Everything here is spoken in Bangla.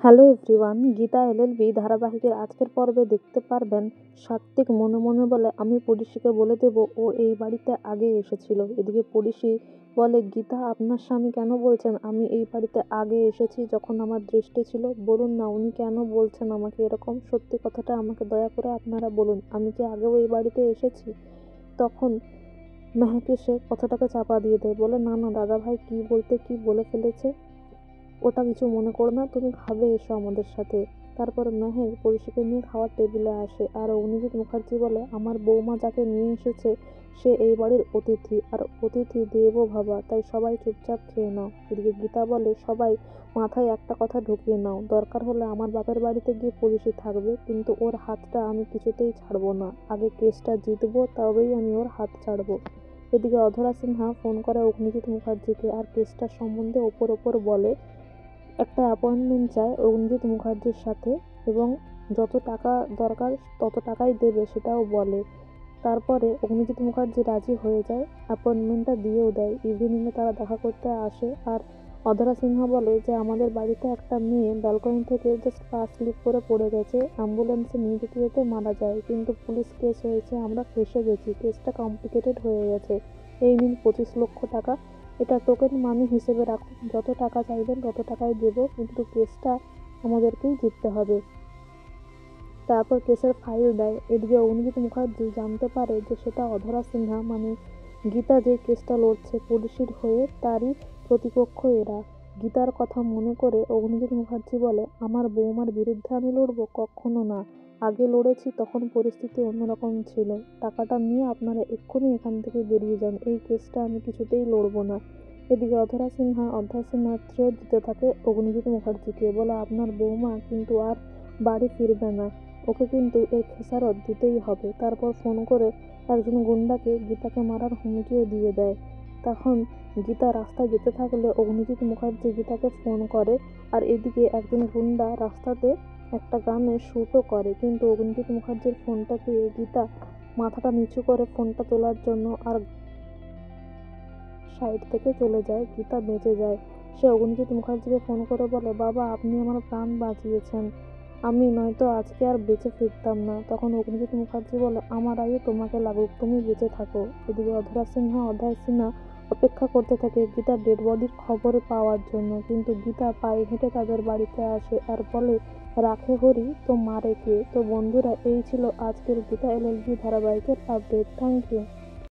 হ্যালো এভরিওয়ান, গীতা এলএলবি ধারাবাহিকের আজকের পর্বে দেখতে পারবেন সাত্ত্বিক মনে মনে বলে, আমি পরিশিকে বলে দেব ও এই বাড়িতে আগে এসেছিল। এদিকে পরিশি বলে, গীতা আপনার স্বামী কেন বলছেন আমি এই বাড়িতে আগে এসেছি যখন আমার দৃষ্টি ছিল? বলুন না, উনি কেন বলছেন আমাকে এরকম? সত্যি কথাটা আমাকে দয়া করে আপনারা বলুন, আমি কি আগেও এই বাড়িতে এসেছি? তখন মেহেক এসে কথাটাকে চাপা দিয়ে দেয়, বলে না না দাদা ভাই কি বলতে কি বলে ফেলেছে, ওটা কিছু মনে করো না, তুমি খাবে এসো আমাদের সাথে। তারপর মেহেক পরিশিকে নিয়ে খাওয়ার টেবিলে আসে আর অগ্নিজিৎ মুখার্জি বলে, আমার বৌমা যাকে নিয়ে এসেছে সে এই বাড়ির অতিথি, আর অতিথি দেবো ভাবা, তাই সবাই চুপচাপ খেয়ে নাও। এদিকে গীতা বলে, সবাই মাথায় একটা কথা ঢুকিয়ে নাও, দরকার হলে আমার বাপের বাড়িতে গিয়ে পরিশি থাকবে, কিন্তু ওর হাতটা আমি কিছুতেই ছাড়বো না, আগে কেসটা জিতবো তবেই আমি ওর হাত ছাড়বো। এদিকে অধরা সিনহা ফোন করে অগ্নিজিৎ মুখার্জিকে আর কেসটার সম্বন্ধে ওপর বলে, একটা অ্যাপয়েন্টমেন্ট চায় অগ্নিজিৎ মুখার্জির সাথে, এবং যত টাকা দরকার তত টাকাই দেবে সেটাও বলে। তারপরে অগ্নিজিৎ মুখার্জি রাজি হয়ে যায়, অ্যাপয়েন্টমেন্টটা দিয়েও দেয়। ইভিনিংয়ে তারা দেখা করতে আসে আর অধরা সিনহা বলে যে আমাদের বাড়িতে একটা মেয়ে ব্যালকনি থেকে জাস্ট পা স্লিপ করে পড়ে গেছে, অ্যাম্বুলেন্সে নিয়ে যেতে যেতে মারা যায়, কিন্তু পুলিশ কেস হয়েছে, আমরা ফেসে গেছি, কেসটা কমপ্লিকেটেড হয়ে গেছে, এই নিন 25 লক্ষ টাকা, এটা টোকেন মানি হিসেবে রাখুন, যত টাকা চাইবেন তত টাকাই দেব, কিন্তু কেসটা আমাদেরকেই জিততে হবে। তারপর কেসের ফাইল দেয়। এদিকে অগ্নিজিৎ মুখার্জি জানতে পারে যে সেটা অধরা সিনহা, মানে গীতা যে কেসটা লড়ছে পুলিশের হয়ে তারই প্রতিপক্ষ এরা। গীতার কথা মনে করে অগ্নিজিৎ মুখার্জি বলে, আমার বৌমার বিরুদ্ধে আমি লড়বো? কখনো না, আগে লড়েছি তখন পরিস্থিতি অন্যরকম ছিল, টাকাটা নিয়ে আপনারা এক্ষুনি এখান থেকে বেরিয়ে যান, এই কেসটা আমি কিছুতেই লড়বো না। এদিকে অধরা সিনহা থ্রেট দিতে থাকে অগ্নিজিৎ মুখার্জিকে, বলে আপনার বৌমা কিন্তু আর বাড়ি ফিরবে না, ওকে কিন্তু এর খেসারত দিতেই হবে। তারপর ফোন করে একজন গুন্ডাকে গীতাকে মারার হুমকিও দিয়ে দেয়। তখন গীতা রাস্তায় যেতে থাকলে অগ্নিজিৎ মুখার্জি গীতাকে ফোন করে, আর এদিকে একজন গুন্ডা রাস্তাতে একটা গানে শ্যুটও করে, কিন্তু অগ্নিজিৎ মুখার্জির ফোনটা পেয়ে গীতা মাথাটা নিচু করে ফোনটা তোলার জন্য আর সাইড থেকে চলে যায়। গীতা বেঁচে যায়। সে অগ্নিজিৎ মুখার্জিকে ফোন করে বলে, বাবা আপনি আমার প্রাণ বাঁচিয়েছেন, আমি নয়তো আজকে আর বেঁচে ফিরতাম না। তখন অগ্নিজিৎ মুখার্জি বলে, আমার আয়ু তোমাকে লাগুক, তুমি বেঁচে থাকো। এদিকে অধরা সিনহা অপেক্ষা করতে থাকে গীতার ডেড বডির খবর পাওয়ার জন্য, কিন্তু গীতা পায়ে হেঁটে তাদের বাড়িতে আসে আর বলে, রাখে হরি তো মারে কে। তো বন্ধুরা, এই ছিল আজকের গীতা এলএলবি ধারাবাহিকের আপডেট। Thank you.